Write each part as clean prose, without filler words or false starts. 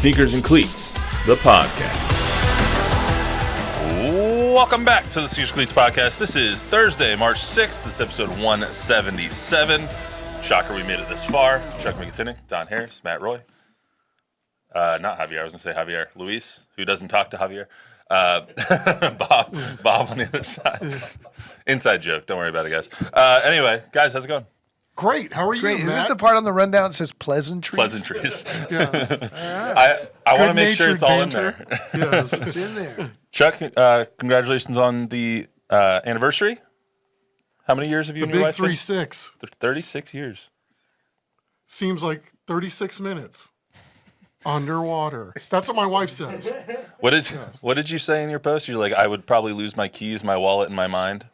Sneakers and Cleats, the podcast. Welcome back to the Sneakers and Cleats podcast. This is Thursday, March 6th. This is episode 177. Shocker we made it this far. Chuck Miketinac, Don Harris, Matt Roy. Not Javier, I was going to say Javier. Luis, who doesn't talk to Javier. Bob on the other side. Inside joke. Don't worry about it, guys. Anyway, guys, how's it going? Great. How are you, Great. Is Matt? this the part on the rundown that says pleasantries? Pleasantries. Yes. All right. I want to make sure it's all in there. Yes. It's in there. Chuck, congratulations on the anniversary. How many years have you The and your big wife? 3-6. 36 years. Seems like 36 minutes. Underwater. That's what my wife says. What did you say in your post? You're like, I would probably lose my keys, my wallet, and my mind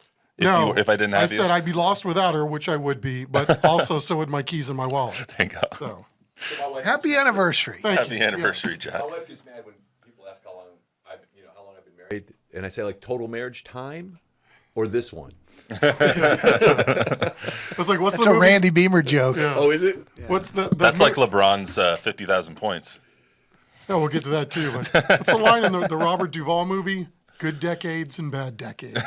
if I didn't have you. I said I'd be lost without her, which I would be, but also so would my keys and my wallet. There you go. So, Happy anniversary. Happy anniversary, Jack. My wife gets mad when people ask how long I've been married, and I say like total marriage time, or this one. I was like, what's That's the a movie? Randy Beamer joke. Yeah. Oh, is it? Yeah. What's the That's like LeBron's 50,000 points. Yeah, we'll get to that too. But what's the line in the Robert Duvall movie? Good decades and bad decades.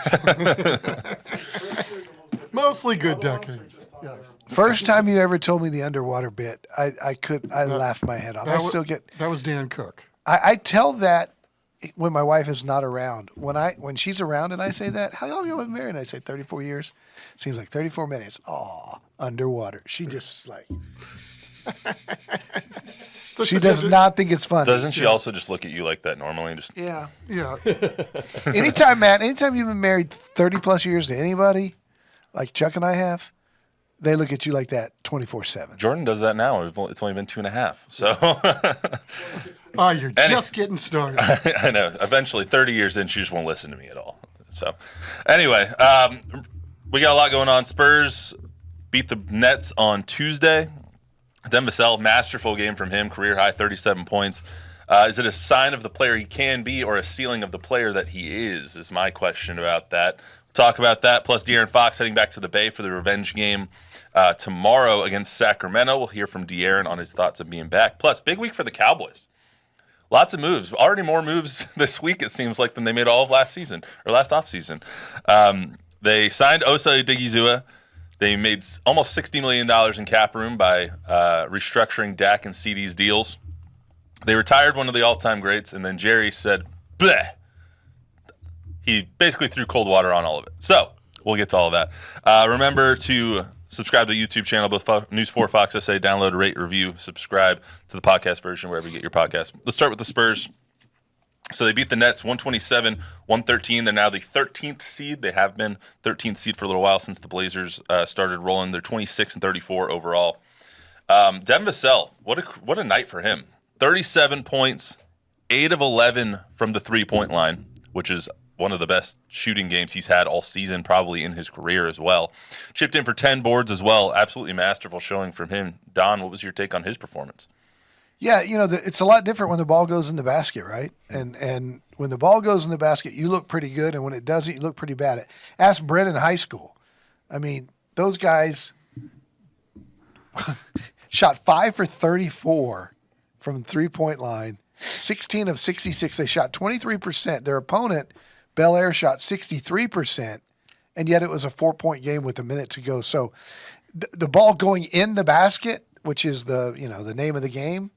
Mostly good decades. Yes. First time you ever told me the underwater bit, I laughed my head off. That was Dan Cook. I tell that when my wife is not around. When she's around and I say that, how long have you been married? And I say 34 years. Seems like 34 minutes. Aw, underwater. She just like she does not think it's funny. Doesn't she also just look at you like that normally? And just Yeah. Yeah. Anytime, Matt, anytime you've been married 30 plus years to anybody, like Chuck and I have, they look at you like that 24/7. Jordan does that now. It's only been 2.5. So You're just getting started. I know. Eventually, 30 years in, she just won't listen to me at all. So anyway, we got a lot going on. Spurs beat the Nets on Tuesday. Devin Vassell, masterful game from him, career high, 37 points. Is it a sign of the player he can be or a ceiling of the player that he is my question about that. We'll talk about that, plus De'Aaron Fox heading back to the Bay for the revenge game tomorrow against Sacramento. We'll hear from De'Aaron on his thoughts of being back. Plus, big week for the Cowboys. Lots of moves. Already more moves this week, it seems like, than they made all of last offseason. They signed Osa Odighizuwa. They made almost $60 million in cap room by restructuring Dak and CeeDee's deals. They retired one of the all-time greats, and then Jerry said, bleh. He basically threw cold water on all of it. So we'll get to all of that. Remember to subscribe to the YouTube channel, both News 4, Fox SA, download, rate, review, subscribe to the podcast version wherever you get your podcast. Let's start with the Spurs. So they beat the Nets 127-113. They're now the 13th seed. They have been 13th seed for a little while since the Blazers started rolling. They're 26-34 overall. Devin Vassell, what a night for him. 37 points, 8 of 11 from the three-point line, which is one of the best shooting games he's had all season, probably in his career as well. Chipped in for 10 boards as well. Absolutely masterful showing from him. Don, what was your take on his performance? Yeah, it's a lot different when the ball goes in the basket, right? And when the ball goes in the basket, you look pretty good, and when it doesn't, you look pretty bad. Ask Brett in high school. I mean, those guys shot 5 for 34 from the three-point line, 16 of 66. They shot 23%. Their opponent, Bel Air, shot 63%, and yet it was a 4-point game with a minute to go. So the ball going in the basket, which is the name of the game,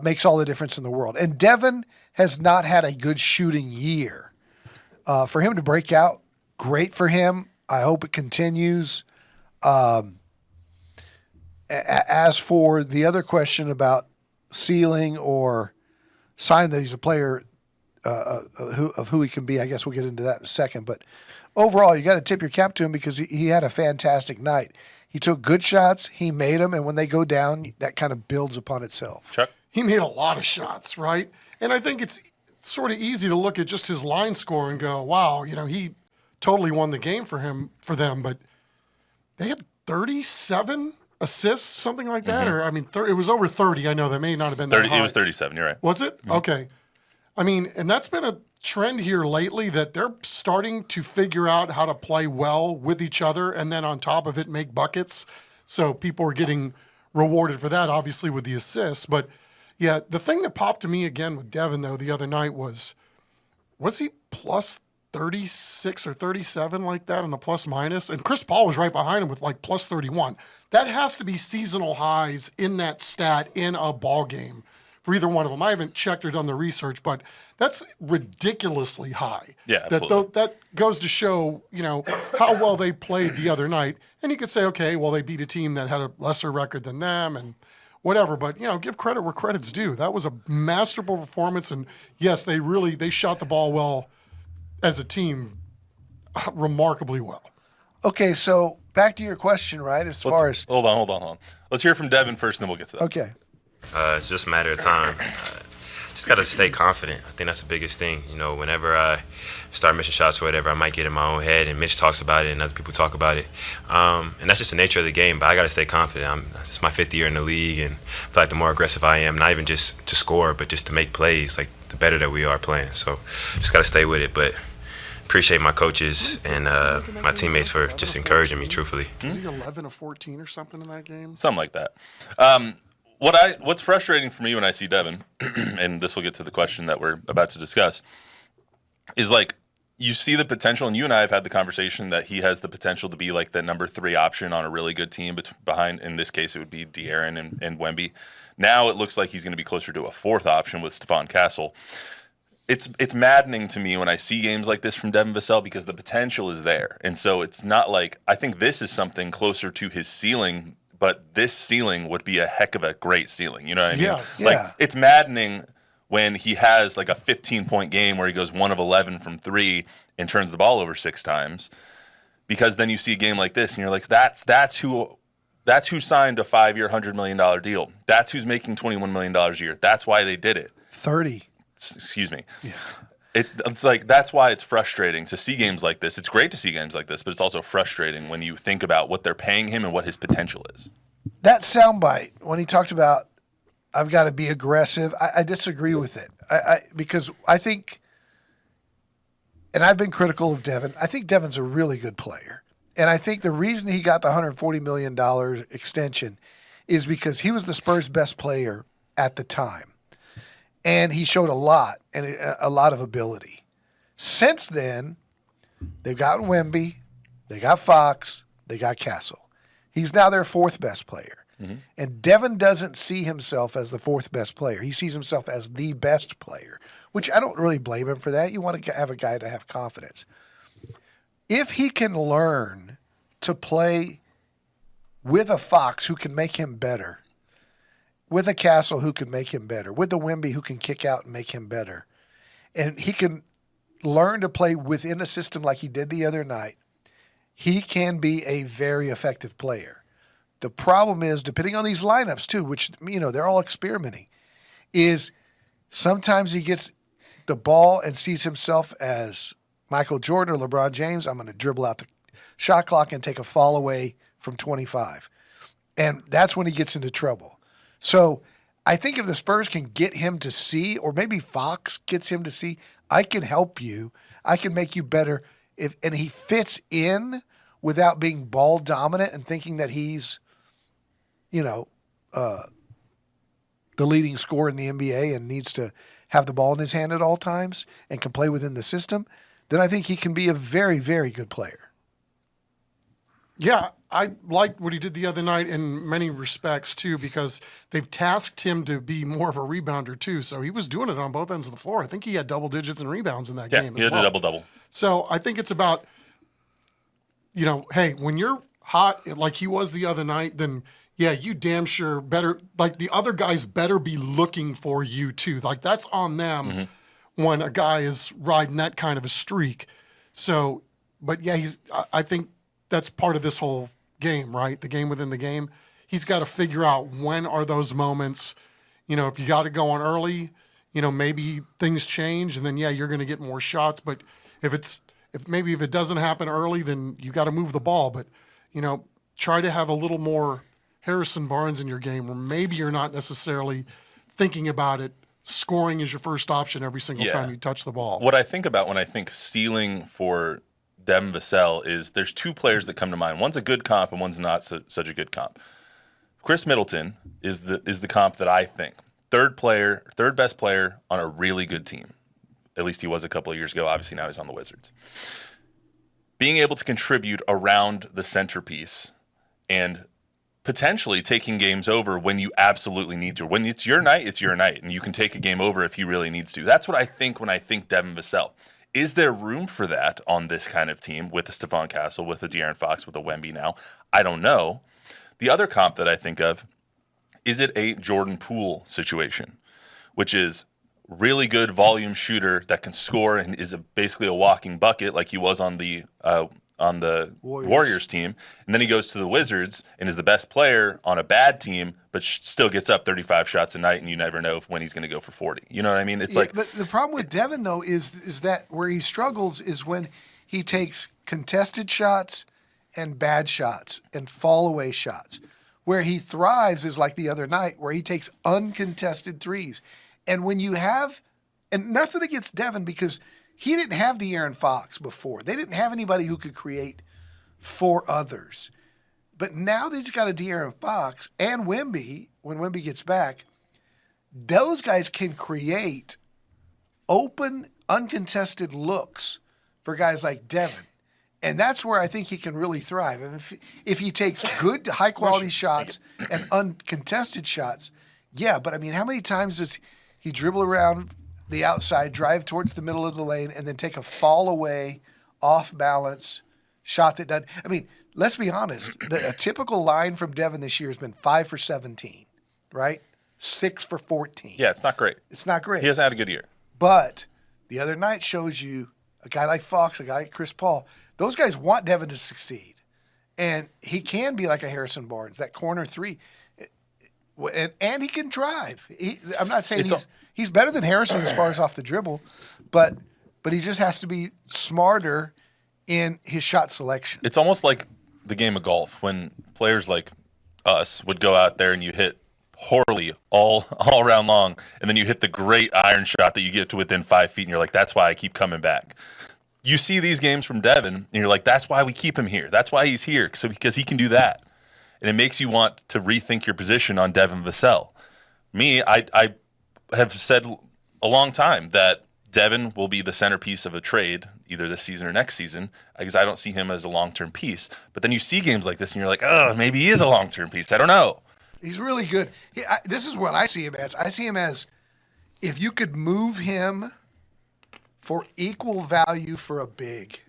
makes all the difference in the world. And Devin has not had a good shooting year. For him to break out, great for him. I hope it continues. As for the other question about ceiling or sign that he's a player of who he can be, I guess we'll get into that in a second. But overall, you got to tip your cap to him because he had a fantastic night. He took good shots, he made them, and when they go down, that kind of builds upon itself. Chuck? He made a lot of shots, right? And I think it's sort of easy to look at just his line score and go, wow, he totally won the game for them. But they had 37 assists, something like that. Or, it was over 30. I know that may not have been that 30. high. It was 37, you're right. Was it? Mm-hmm. Okay. And that's been a trend here lately that they're starting to figure out how to play well with each other and then on top of it make buckets. So people are getting rewarded for that, obviously, with the assists. But, Yeah, the thing that popped to me again with Devin, though, the other night was he plus 36 or 37 like that in the plus minus? And Chris Paul was right behind him with like plus 31. That has to be seasonal highs in that stat in a ball game for either one of them. I haven't checked or done the research, but that's ridiculously high. Yeah, absolutely. That goes to show, how well they played the other night. And you could say, okay, well, they beat a team that had a lesser record than them and whatever. But, give credit where credit's due. That was a masterful performance. And, yes, they shot the ball well as a team, remarkably well. Okay, so back to your question, right? Hold on. Let's hear from Devin first, and then we'll get to that. Okay. It's just a matter of time. Just got to stay confident. I think that's the biggest thing. Whenever I start missing shots or whatever, I might get in my own head, and Mitch talks about it, and other people talk about it. And that's just the nature of the game, but I got to stay confident. It's my 5th year in the league, and I feel like the more aggressive I am, not even just to score, but just to make plays, like the better that we are playing. So just got to stay with it, but appreciate my coaches and my teammates for just encouraging me, truthfully. Was he 11 of 14 or something in that game? Something like that. What's frustrating for me when I see Devin, and this will get to the question that we're about to discuss, is like you see the potential, and you and I have had the conversation that he has the potential to be like the number 3 option on a really good team behind, in this case, it would be De'Aaron and Wemby. Now it looks like he's going to be closer to a 4th option with Stephon Castle. It's maddening to me when I see games like this from Devin Vassell because the potential is there. And so it's not like, I think this is something closer to his ceiling, but this ceiling would be a heck of a great ceiling. You know what I mean? Yes. Like, Yeah. it's maddening when he has like a 15-point game where he goes 1 of 11 from 3 and turns the ball over 6 times, because then you see a game like this and you're like, that's who signed a 5-year, $100 million deal. That's who's making $21 million a year. That's why they did it. 30. Excuse me. Yeah. It's like, that's why it's frustrating to see games like this. It's great to see games like this, but it's also frustrating when you think about what they're paying him and what his potential is. That soundbite, when he talked about, I've got to be aggressive, I disagree with it. Because I think, and I've been critical of Devin, I think Devin's a really good player. And I think the reason he got the $140 million extension is because he was the Spurs' best player at the time. And he showed a lot of ability. Since then, they've gotten Wemby, they got Fox, they got Castle. He's now their 4th best player. Mm-hmm. And Devin doesn't see himself as the 4th best player. He sees himself as the best player, which I don't really blame him for that. You want to have a guy to have confidence. If he can learn to play with a Fox who can make him better, with a Castle who can make him better, with a Wemby who can kick out and make him better, and he can learn to play within a system like he did the other night, he can be a very effective player. The problem is, depending on these lineups too, which, they're all experimenting, is sometimes he gets the ball and sees himself as Michael Jordan or LeBron James. I'm going to dribble out the shot clock and take a fall away from 25. And that's when he gets into trouble. So I think if the Spurs can get him to see, or maybe Fox gets him to see, I can help you, I can make you better, and he fits in without being ball dominant and thinking that he's, the leading scorer in the NBA and needs to have the ball in his hand at all times and can play within the system, then I think he can be a very, very good player. Yeah, I liked what he did the other night in many respects, too, because they've tasked him to be more of a rebounder, too. So he was doing it on both ends of the floor. I think he had double digits in rebounds in that game as well. Yeah, he had a double-double. So I think it's about, hey, when you're hot like he was the other night, then, yeah, you damn sure better, like the other guys better be looking for you, too. Like that's on them when a guy is riding that kind of a streak. So, but, yeah, I think that's part of this whole game, right? The game within the game. He's got to figure out when are those moments. If you got it going early, maybe things change and then, yeah, you're going to get more shots. But if it doesn't happen early, then you got to move the ball. But, try to have a little more Harrison Barnes in your game where maybe you're not necessarily thinking about it. Scoring is your first option every single time you touch the ball. What I think about when I think ceiling for Devin Vassell is there's 2 players that come to mind. One's a good comp and one's not such a good comp. Chris Middleton is the comp that I think. third best player on a really good team. At least he was a couple of years ago. Obviously, now he's on the Wizards. Being able to contribute around the centerpiece and potentially taking games over when you absolutely need to. When it's your night, and you can take a game over if he really needs to. That's what I think when I think Devin Vassell. Is there room for that on this kind of team with the Stephon Castle, with the De'Aaron Fox, with the Wemby now? I don't know. The other comp that I think of, is it a Jordan Poole situation, which is really good volume shooter that can score and is basically a walking bucket like he was on the Warriors team, and then he goes to the Wizards and is the best player on a bad team, but still gets up 35 shots a night, and you never know when he's going to go for 40. You know what I mean? It's like, but the problem with Devin though is that where he struggles is when he takes contested shots and bad shots and fall away shots. Where he thrives is like the other night, where he takes uncontested threes. And when you have, and nothing against Devin because he didn't have De'Aaron Fox before. They didn't have anybody who could create for others. But now that he's got a De'Aaron Fox and Wemby, when Wemby gets back, those guys can create open, uncontested looks for guys like Devin. And that's where I think he can really thrive. And if he takes good, high-quality shots and uncontested shots, yeah. But, I mean, how many times does he dribble around the outside, drive towards the middle of the lane, and then take a fall-away, off-balance shot that doesn't – I mean, let's be honest. A typical line from Devin this year has been 5 for 17, right? 6 for 14. yeah, it's not great. It's not great. He hasn't had a good year. But the other night shows you a guy like Fox, a guy like Chris Paul – those guys want Devin to succeed. And he can be like a Harrison Barnes, that corner three. And he can drive. I'm not saying he's better than Harrison as far as off the dribble, but he just has to be smarter in his shot selection. It's almost like the game of golf when players like us would go out there and you hit horribly all around long, and then you hit the great iron shot that you get to within 5 feet, and you're like, that's why I keep coming back. You see these games from Devin, and you're like, that's why we keep him here. That's why he's here, because he can do that. And it makes you want to rethink your position on Devin Vassell. Me, I have said a long time that Devin will be the centerpiece of a trade, either this season or next season, because I don't see him as a long-term piece. But then you see games like this, and you're like, oh, maybe he is a long-term piece. I don't know. He's really good. This is what I see him as. I see him as if you could move him for equal value for a big,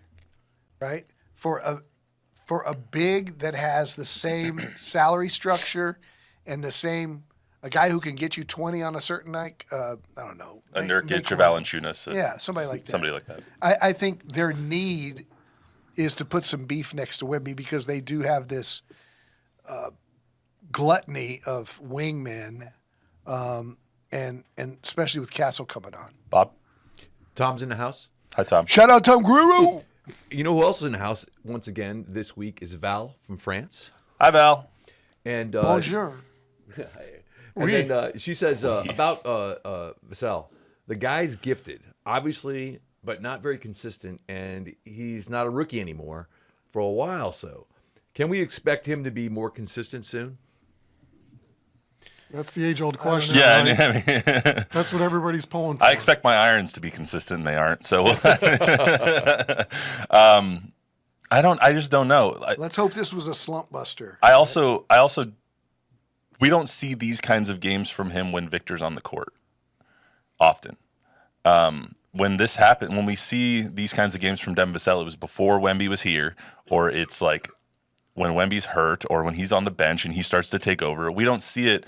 right? For a big that has the same salary structure and the same a guy who can get you 20 on a certain night. I don't know. A Nurkic or Valanciunas. Yeah, somebody like that. Somebody like that. I think their need is to put some beef next to Wemby because they do have this gluttony of wingmen, and especially with Castle coming on. Bob? Tom's in the house. Hi, Tom. Shout out Tom Guru. You know who else is in the house once again this week is Val from France. Hi, Val. And Bonjour. and then she says about Vassell, the guy's gifted, obviously, but not very consistent, and he's not a rookie anymore for a while. So, can we expect him to be more consistent soon? That's the age-old question. Yeah, right? I mean, That's what everybody's pulling for. I expect my irons to be consistent, and they aren't. So, I just don't know. Let's hope this was a slump buster. I also, we don't see these kinds of games from him when Victor's on the court often. When this happened, when we see these kinds of games from Devin Vassell, it was before Wemby was here, or it's like when Wemby's hurt, or when he's on the bench and he starts to take over. We don't see it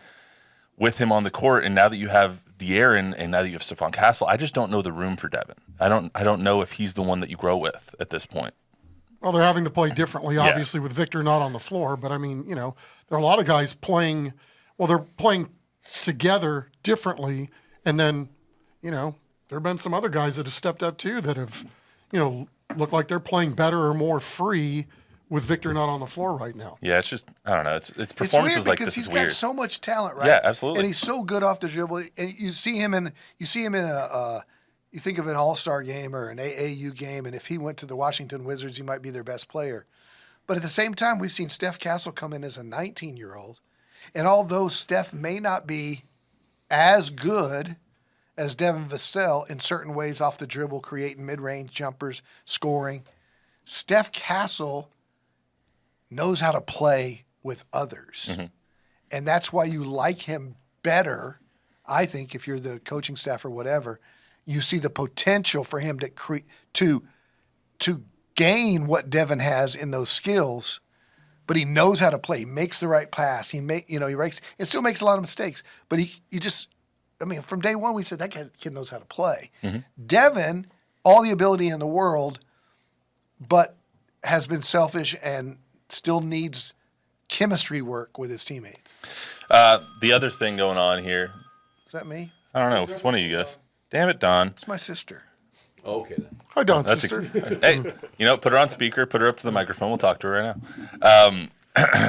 with him on the court, and now that you have De'Aaron and now that you have Stephon Castle, I just don't know the room for Devin. I don't know if he's the one that you grow with at this point. Well, they're having to play differently, obviously, with Victor not on the floor. But, I mean, there are a lot of guys playing – well, they're playing together differently. And then, there have been some other guys that have stepped up too that have, looked like they're playing better or more free with Victor not on the floor right now. Yeah, it's just – I don't know. It's performances like this is weird. He's got so much talent, right? Yeah, absolutely. And he's so good off the dribble. And you see him in a you think of an all-star game or an AAU game, and if he went to the Washington Wizards, he might be their best player. But at the same time, we've seen Steph Castle come in as a 19-year-old. And although Steph may not be as good as Devin Vassell in certain ways off the dribble, creating mid-range jumpers, scoring. Steph Castle knows how to play with others. Mm-hmm. And that's why you like him better. I think if you're the coaching staff or whatever, you see the potential for him to gain what Devin has in those skills, but he knows how to play. He makes the right pass. He still makes a lot of mistakes, but from day one we said that kid knows how to play. Mm-hmm. Devin, all the ability in the world, but has been selfish and still needs chemistry work with his teammates. The other thing going on here. Is that me? I don't know. It's one of you guys. Damn it, Don. It's my sister. Okay then. Hi, Don, sister. Hey, put her on speaker. Put her up to the microphone. We'll talk to her right now.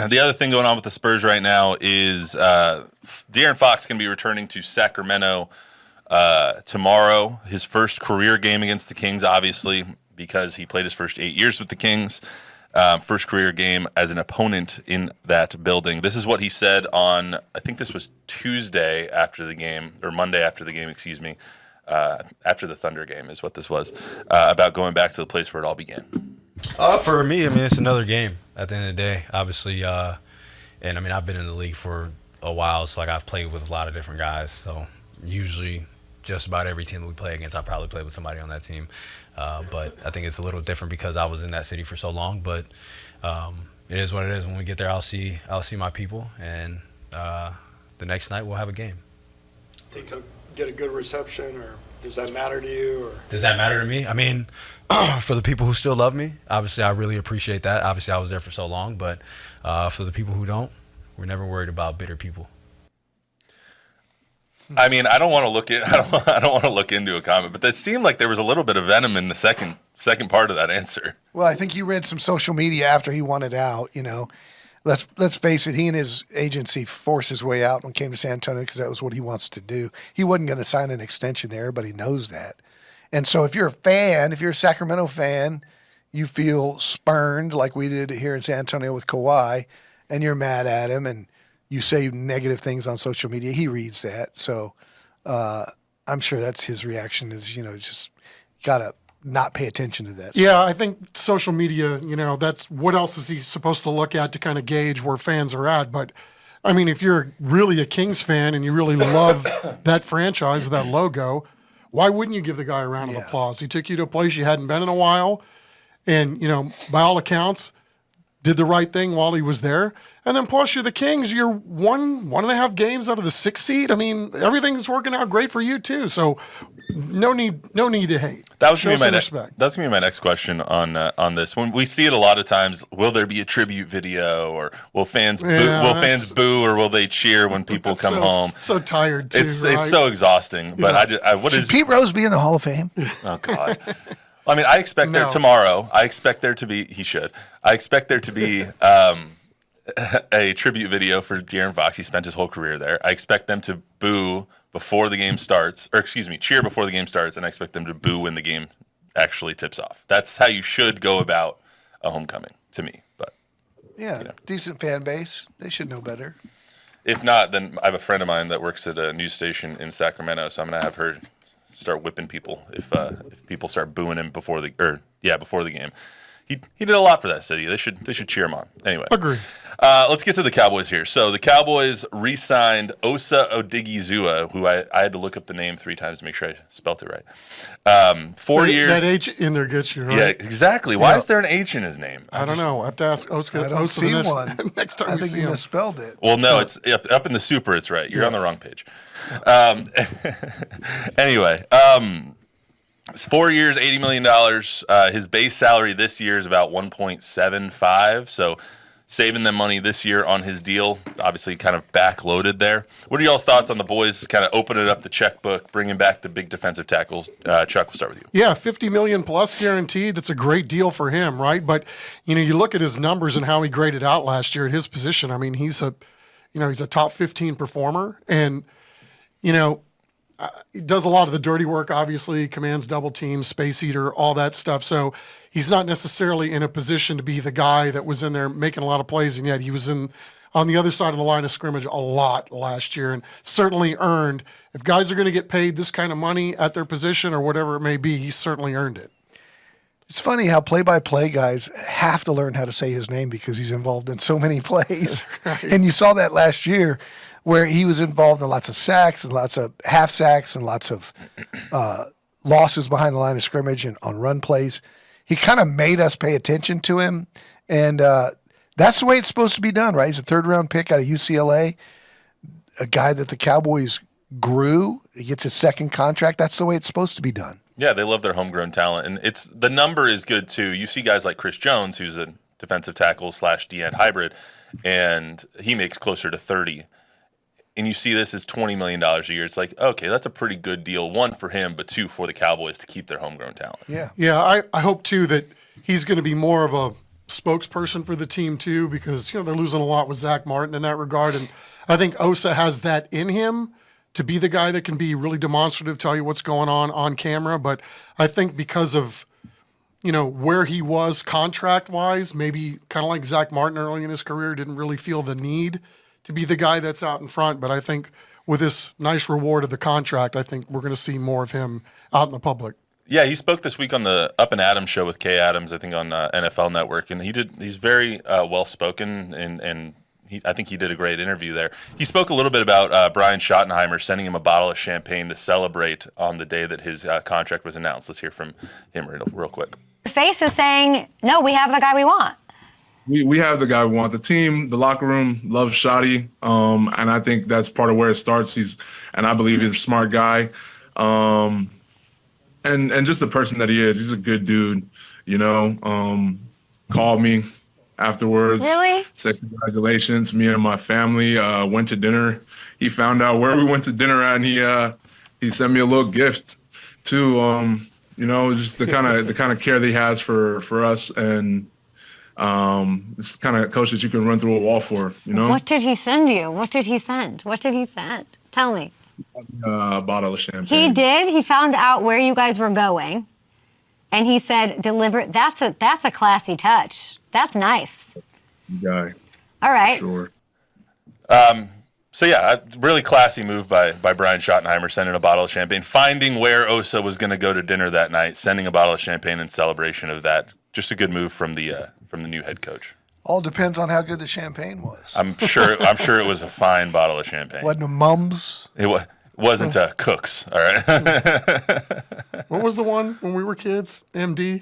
The other thing going on with the Spurs right now is De'Aaron Fox going to be returning to Sacramento tomorrow. His first career game against the Kings, obviously, because he played his first 8 years with the Kings. First career game as an opponent in that building. This is what he said on, I think this was Tuesday after the game, or Monday after the game, excuse me. After the Thunder game is what this was, about going back to the place where it all began. For me, it's another game at the end of the day, obviously. And I've been in the league for a while, so I've played with a lot of different guys. So usually just about every team that we play against, I probably played with somebody on that team. But I think it's a little different because I was in that city for so long. But it is what it is. When we get there, I'll see my people, and the next night we'll have a game. Think to get a good reception, or does that matter to you? Or does that matter to me? For the people who still love me, obviously I really appreciate that. Obviously I was there for so long, but for the people who don't, we're never worried about bitter people. I don't want to look into a comment, but it seemed like there was a little bit of venom in the second part of that answer. Well, I think you read some social media after he wanted out. Let's face it, he and his agency forced his way out and came to San Antonio because that was what he wants to do. He wasn't going to sign an extension there. Everybody knows that. And so if you're a Sacramento fan, you feel spurned like we did here in San Antonio with Kawhi, and you're mad at him and you say negative things on social media. He reads that. So I'm sure that's his reaction is, just got to not pay attention to that. Yeah, I think social media, that's what else is he supposed to look at to kind of gauge where fans are at. But, if you're really a Kings fan and you really love that franchise, that logo, why wouldn't you give the guy a round of applause? He took you to a place you hadn't been in a while and, by all accounts, did the right thing while he was there. And then plus you're the Kings, you're one and a half games out of the 6th seed. Everything's working out great for you too. So no need to hate. That was going to be my next question on this. When we see it a lot of times, will there be a tribute video, or will fans boo, or will they cheer when people come home? So tired too. It's so exhausting. But Should Pete Rose be in the Hall of Fame? Oh God. I expect there tomorrow. I expect there to be. He should. I expect there to be a tribute video for De'Aaron Fox. He spent his whole career there. I expect them to boo before the game starts, cheer before the game starts, and I expect them to boo when the game actually tips off. That's how you should go about a homecoming, to me. But decent fan base. They should know better. If not, then I have a friend of mine that works at a news station in Sacramento, so I'm gonna have her start whipping people if people start booing him before the game. He did a lot for that city. They should cheer him on. Anyway, agree. Let's get to the Cowboys here. So the Cowboys re-signed Osa Odighizuwa, who I had to look up the name 3 times to make sure I spelt it right. 4 years. That H in there gets you right. Yeah, exactly. Why is there an H in his name? I don't know. I have to ask Osa. I don't see one. Next time I we think see you him. misspelled it. Well, no, it's up in the super. It's right. You're on the wrong page. Anyway, it's 4 years, $80 million. His base salary this year is about 1.75. So saving them money this year on his deal, obviously kind of backloaded there. What are y'all's thoughts on the boys kind of opening up the checkbook, bringing back the big defensive tackles? Chuck, we'll start with you. Yeah, $50 million plus guaranteed. That's a great deal for him, right? But you look at his numbers and how he graded out last year at his position. He's a top 15 performer, and he does a lot of the dirty work, obviously, commands double teams, space eater, all that stuff. So he's not necessarily in a position to be the guy that was in there making a lot of plays, and yet he was in on the other side of the line of scrimmage a lot last year, and certainly earned. If guys are going to get paid this kind of money at their position or whatever it may be, he certainly earned it. It's funny how play-by-play guys have to learn how to say his name because he's involved in so many plays. Right. And you saw that last year where he was involved in lots of sacks and lots of half sacks and lots of losses behind the line of scrimmage and on run plays. He kind of made us pay attention to him, and that's the way it's supposed to be done, right? He's a third-round pick out of UCLA, a guy that the Cowboys grew. He gets his second contract. That's the way it's supposed to be done. Yeah, they love their homegrown talent, and the number is good too. You see guys like Chris Jones, who's a defensive tackle / D-end hybrid, and he makes closer to 30. And you see this as $20 million a year. It's like, okay, that's a pretty good deal. One, for him, but two, for the Cowboys to keep their homegrown talent. Yeah. I hope too that he's going to be more of a spokesperson for the team too, because they're losing a lot with Zack Martin in that regard, and I think Osa has that in him to be the guy that can be really demonstrative, tell you what's going on camera. But I think because of, where he was contract-wise, maybe kind of like Zack Martin early in his career, didn't really feel the need to be the guy that's out in front. But I think with this nice reward of the contract, I think we're going to see more of him out in the public. Yeah, he spoke this week on the Up and Adams show with Kay Adams, I think on NFL Network, and he's very well-spoken, and I think he did a great interview there. He spoke a little bit about Brian Schottenheimer sending him a bottle of champagne to celebrate on the day that his contract was announced. Let's hear from him real quick. Face is saying, no, we have the guy we want. We have the guy we want. The team, the locker room loves Shotty, and I think that's part of where it starts. I believe he's a smart guy, and just the person that he is. He's a good dude, Called me afterwards. Really? Said congratulations. Me and my family went to dinner. He found out where we went to dinner at, and he sent me a little gift too. Just the kind of care that he has for us, and it's the kind of coach that you can run through a wall for. What did he send you? What did he send? Tell me. A bottle of champagne. He did. He found out where you guys were going, and he said, "Deliver." That's a classy touch. That's nice. Guy. All right. Sure. So yeah, a really classy move by Brian Schottenheimer, sending a bottle of champagne, finding where Osa was going to go to dinner that night, sending a bottle of champagne in celebration of that. Just a good move from the new head coach. All depends on how good the champagne was. I'm sure it was a fine bottle of champagne. Wasn't a Mums? It wasn't a Cook's. All right. What was the one when we were kids? MD,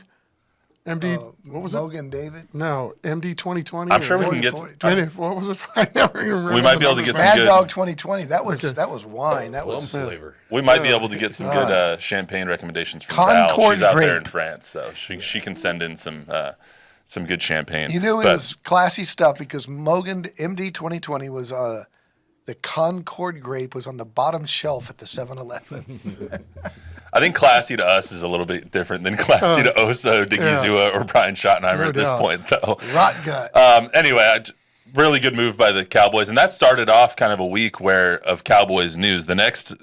what was Logan David? No, MD 2020. I'm sure we can get. What was it? I never even remember. We might be able to get some Mad good. Dog 2020. That was wine. That was flavor. We might be able to get some good champagne recommendations from Val. Concord She's out there grape. in France, so she can send in some good champagne. You knew it was classy stuff because Mogan MD 2020 was the Concord grape was on the bottom shelf at the 7-Eleven. I think classy to us is a little bit different than classy to Osa Odighizuwa or Brian Schottenheimer at this point, though. Rot gut. Anyway, really good move by the Cowboys, and that started off kind of a week of Cowboys news. The next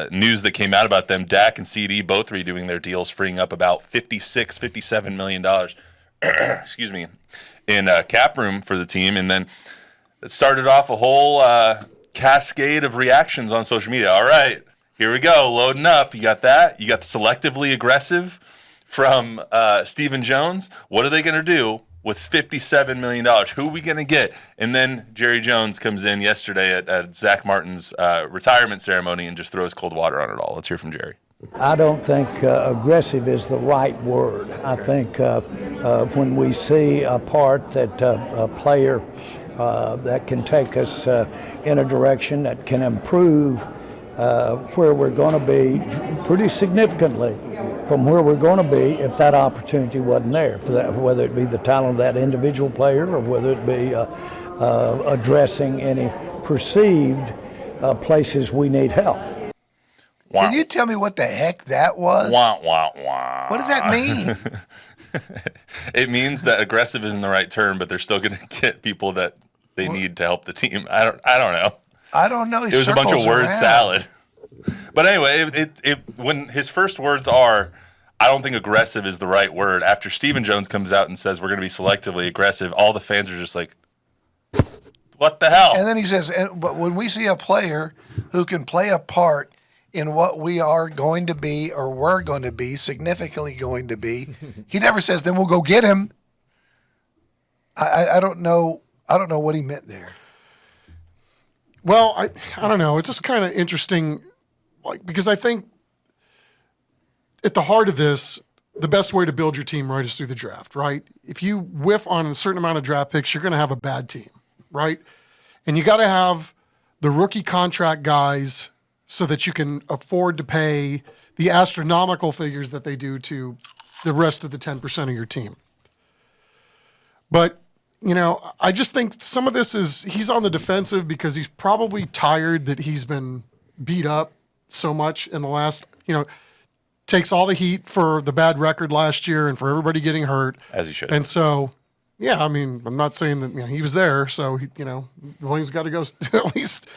news that came out about them, Dak and CeeDee both redoing their deals, freeing up about $57 million. Excuse me, in cap room for the team, and then it started off a whole cascade of reactions on social media. All right, here we go, loading up. You got that. You got the selectively aggressive from Stephen Jones. What are they going to do with $57 million? Who are we going to get? And then Jerry Jones comes in yesterday at Zack Martin's retirement ceremony and just throws cold water on it all. Let's hear from Jerry. I don't think aggressive is the right word. I think when we see a player that can take us in a direction that can improve where we're going to be pretty significantly from where we're going to be if that opportunity wasn't there, for that, whether it be the talent of that individual player or whether it be addressing any perceived places we need help. Can you tell me what the heck that was? Wah, wah, wah. What does that mean? It means that aggressive isn't the right term, but they're still going to get people that they need to help the team. I don't know. I don't know. It was a bunch of word salad. But anyway, when his first words are, I don't think aggressive is the right word. After Stephen Jones comes out and says we're going to be selectively aggressive, all the fans are just like, What the hell? And then he says, but when we see a player who can play a part in what we are going to be or we're going to be, significantly going to be, he never says, then we'll go get him. I don't know. I don't know what he meant there. Well, I don't know. It's just kind of interesting, because I think at the heart of this, the best way to build your team right is through the draft, right? If you whiff on a certain amount of draft picks, you're going to have a bad team, right? And you got to have the rookie contract guys so that you can afford to pay the astronomical figures that they do to the rest of the 10% of your team. But, I just think some of this is he's on the defensive because he's probably tired that he's been beat up so much in the last, takes all the heat for the bad record last year and for everybody getting hurt. As he should. And so, yeah, I mean, I'm not saying that he was there, so Williams got to go at least,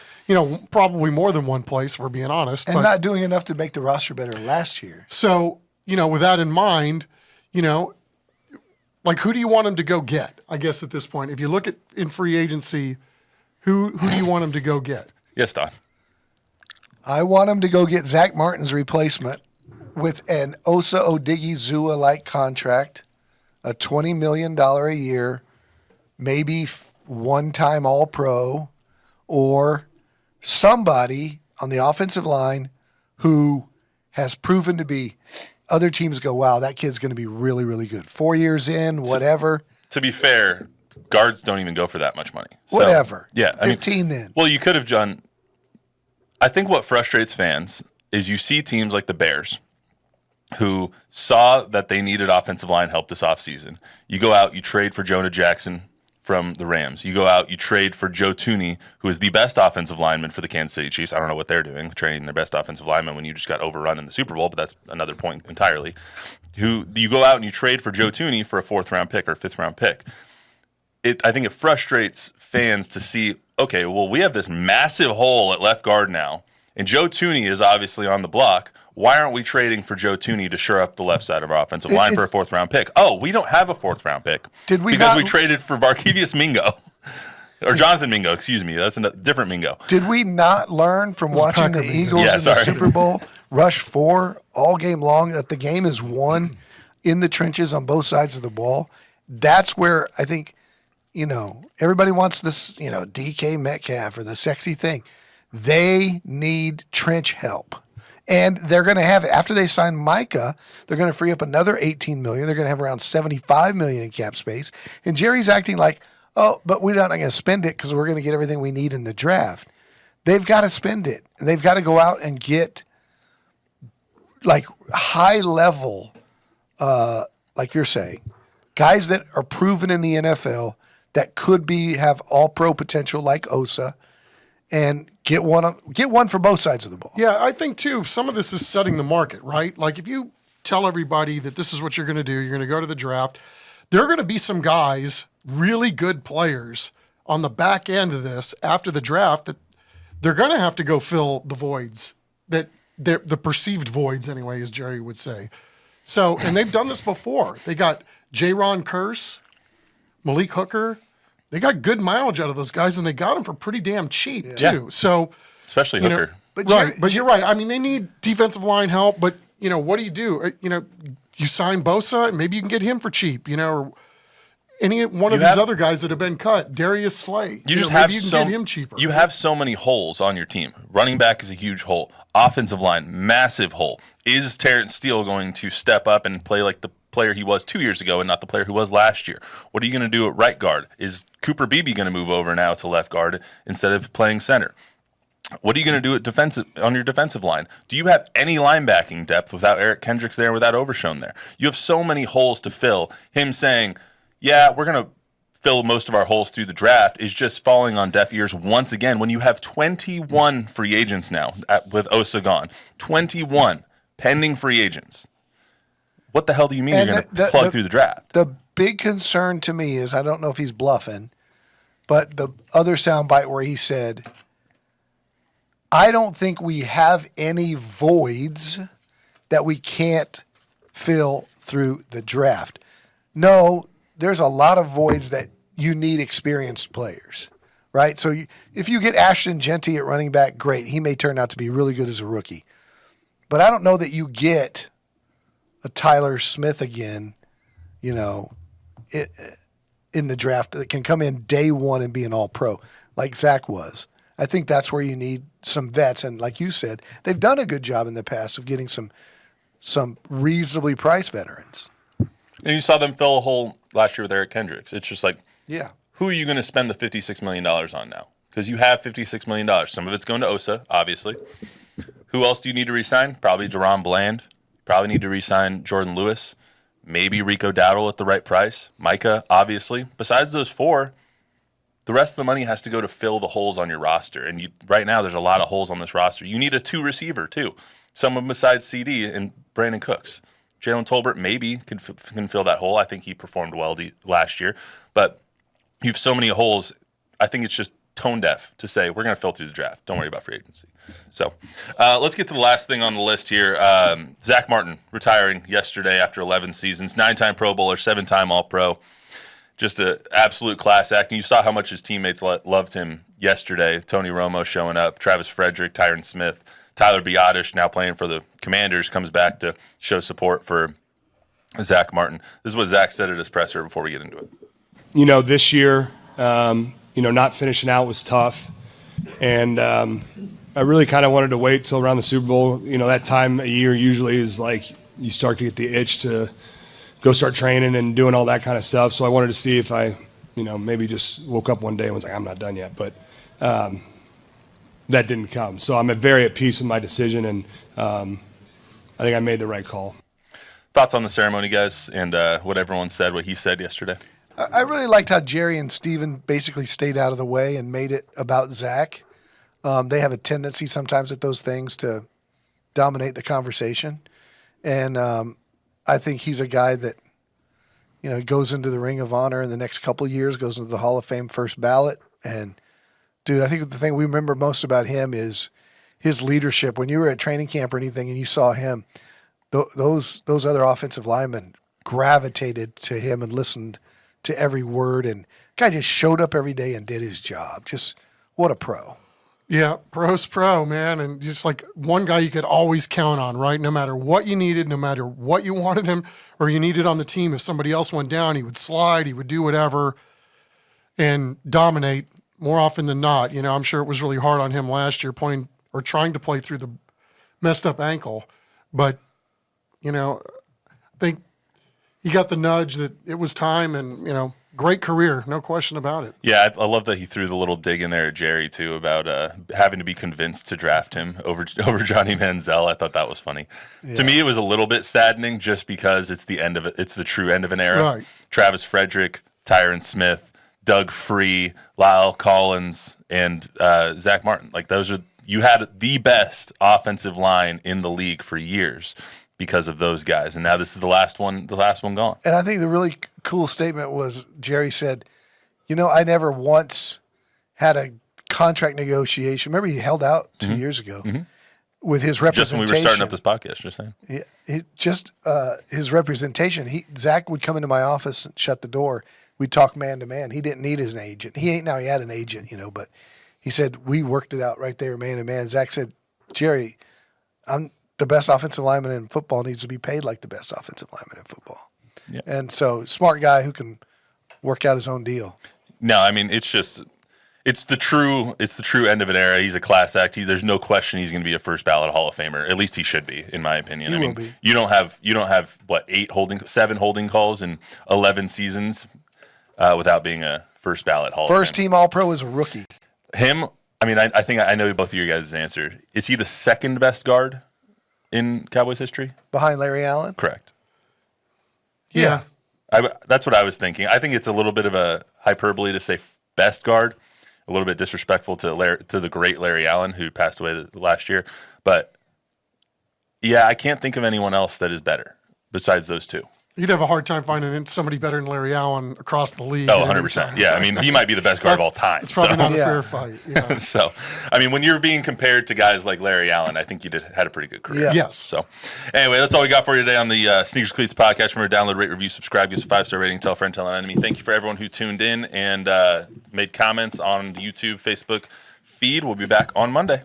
probably more than one place, if we're being honest. And not doing enough to make the roster better last year. So, with that in mind, who do you want him to go get? I guess at this point, if you look at in free agency, who do you want him to go get? Yes, Don. I want him to go get Zack Martin's replacement with an Osa Odighizuwa-like contract, a $20 million a year, maybe one-time All-Pro, or somebody on the offensive line who has proven to be – other teams go, wow, that kid's going to be really, really good. 4 years in, whatever. To be fair, guards don't even go for that much money. So, whatever. Yeah. 15 then. Well, you could have done – I think what frustrates fans is you see teams like the Bears who saw that they needed offensive line help this offseason. You go out, you trade for Jonah Jackson from the Rams. You go out, you trade for Joe Thuney, who is the best offensive lineman for the Kansas City Chiefs. I don't know what they're doing, trading their best offensive lineman when you just got overrun in the Super Bowl, but that's another point entirely. You go out and you trade for Joe Thuney for a 4th-round pick or a 5th-round pick. I think it frustrates fans to see, okay, well, we have this massive hole at left guard now, and Joe Thuney is obviously on the block. Why aren't we trading for Joe Thuney to shore up the left side of our offensive line for a 4th-round pick? Oh, we don't have a 4th-round pick. Because we traded for Barkevious Mingo. Or Jonathan Mingo, excuse me. That's a different Mingo. Did we not learn from watching the Eagles in the Super Bowl rush 4 all game long that the game is won in the trenches on both sides of the ball? That's where I think, everybody wants this, DK Metcalf or the sexy thing. They need trench help. And they're going to have it. After they sign Micah, they're going to free up another $18 million. They're going to have around $75 million in cap space. And Jerry's acting like, oh, but we're not going to spend it because we're going to get everything we need in the draft. They've got to spend it. And they've got to go out and get high level, like you're saying, guys that are proven in the NFL that could have all pro potential like Osa, and get one for both sides of the ball. Yeah, I think, too, some of this is setting the market, right? Like, if you tell everybody that this is what you're going to do, you're going to go to the draft, there are going to be some guys, really good players, on the back end of this after the draft that they're going to have to go fill the voids, the perceived voids, anyway, as Jerry would say. So, and they've done this before. They got J-Ron Curse, Malik Hooker. They got good mileage out of those guys, and they got them for pretty damn cheap, too. Yeah. So, especially Hooker. But you're right. I mean, they need defensive line help, but, what do? You sign Bosa, and maybe you can get him for cheap, or any one of these other guys that have been cut. Darius Slay. You can get him cheaper. You have so many holes on your team. Running back is a huge hole. Offensive line, massive hole. Is Terrence Steele going to step up and play like the player he was 2 years ago and not the player who was last year? What are you going to do at right guard? Is Cooper Beebe going to move over now to left guard instead of playing center? What are you going to do on your defensive line? Do you have any linebacking depth without Eric Kendricks there, without Overshown there? You have so many holes to fill. Him saying, yeah, we're going to fill most of our holes through the draft is just falling on deaf ears once again when you have 21 free agents now with Osa gone. 21 pending free agents. What the hell do you mean you're going to plug through the draft? The big concern to me is, I don't know if he's bluffing, but the other soundbite where he said, I don't think we have any voids that we can't fill through the draft. No, there's a lot of voids that you need experienced players, right? So if you get Ashton Genty at running back, great. He may turn out to be really good as a rookie. But I don't know that you get a Tyler Smith again, in the draft that can come in day one and be an all-pro like Zack was. I think that's where you need some vets. And like you said, they've done a good job in the past of getting some reasonably priced veterans. And you saw them fill a hole last year with Eric Kendricks. It's just like, yeah, who are you going to spend the $56 million on now? Because you have $56 million. Some of it's going to Osa, obviously. Who else do you need to re-sign? Probably Deron Bland. Probably need to re-sign Jordan Lewis. Maybe Rico Dowdle at the right price. Micah, obviously. Besides those four, the rest of the money has to go to fill the holes on your roster. And right now, there's a lot of holes on this roster. You need a 2 receiver, too. Someone besides CeeDee and Brandon Cooks. Jalen Tolbert maybe can fill that hole. I think he performed well last year. But you have so many holes, I think it's just tone deaf to say we're going to fill through the draft. Don't worry about free agency. So let's get to the last thing on the list here. Zack Martin retiring yesterday after 11 seasons, 9-time Pro Bowler, 7-time All-Pro. Just an absolute class act. And you saw how much his teammates loved him yesterday. Tony Romo showing up, Travis Frederick, Tyron Smith, Tyler Biotish, now playing for the Commanders, comes back to show support for Zack Martin. This is what Zack said at his presser before we get into it. This year, not finishing out was tough. And I really kind of wanted to wait till around the Super Bowl. That time of year usually is like you start to get the itch to go start training and doing all that kind of stuff. So I wanted to see if I, maybe just woke up one day and was like, I'm not done yet. But that didn't come. So I'm very at peace with my decision, and I think I made the right call. Thoughts on the ceremony, guys, and what everyone said, what he said yesterday? I really liked how Jerry and Steven basically stayed out of the way and made it about Zack. They have a tendency sometimes at those things to dominate the conversation. And I think he's a guy that, goes into the Ring of Honor in the next couple of years, goes into the Hall of Fame first ballot. And, dude, I think the thing we remember most about him is his leadership. When you were at training camp or anything and you saw him, those other offensive linemen gravitated to him and listened to every word, and guy just showed up every day and did his job. Just what a pro. Yeah, pro's pro, man. And just like one guy you could always count on, right? No matter what you needed, no matter what you wanted him or you needed on the team, if somebody else went down, he would slide, he would do whatever and dominate more often than not. I'm sure it was really hard on him last year trying to play through the messed up ankle. But, I think he got the nudge that it was time, and, great career, no question about it. Yeah, I love that he threw the little dig in there at Jerry, too, about having to be convinced to draft him over Johnny Manziel. I thought that was funny. Yeah. To me, it was a little bit saddening just because it's the end of it. It's the true end of an era. Right. Travis Frederick, Tyron Smith, Doug Free, Lyle Collins, and Zack Martin. Like, you had the best offensive line in the league for years because of those guys. And now this is the last one gone. And I think the really cool statement was Jerry said, I never once had a contract negotiation. Remember he held out 2 years ago with his representation. Just when we were starting up this podcast, just saying. His representation. Zack would come into my office and shut the door. We'd talk man to man. He didn't need his agent. He had an agent, but he said, we worked it out right there, man to man. Zack said, Jerry, the best offensive lineman in football needs to be paid like the best offensive lineman in football. Yeah. And so smart guy who can work out his own deal. No, I mean, it's the true end of an era. He's a class act. There's no question he's going to be a first ballot Hall of Famer. At least he should be, in my opinion. He will be. You don't have what, 7 holding calls in 11 seasons without being a first ballot Hall of Famer. First team All-Pro is a rookie. Him, I mean, I think I know both of your guys' answer. Is he the second best guard in Cowboys history? Behind Larry Allen? Correct. Yeah. That's what I was thinking. I think it's a little bit of a hyperbole to say best guard, a little bit disrespectful to the great Larry Allen, who passed away last year. But, yeah, I can't think of anyone else that is better besides those two. You'd have a hard time finding somebody better than Larry Allen across the league. Oh, 100%. Yeah, I mean, he might be the best guard of all time. It's probably not a Yeah. fair fight. Yeah. So, I mean, when you're being compared to guys like Larry Allen, I think you had a pretty good career. Yeah. Yes. So, anyway, that's all we got for you today on the Sneakers Cleats podcast. Remember, download, rate, review, subscribe, give us a 5-star rating, tell a friend, tell an enemy. Thank you for everyone who tuned in and made comments on the YouTube, Facebook feed. We'll be back on Monday.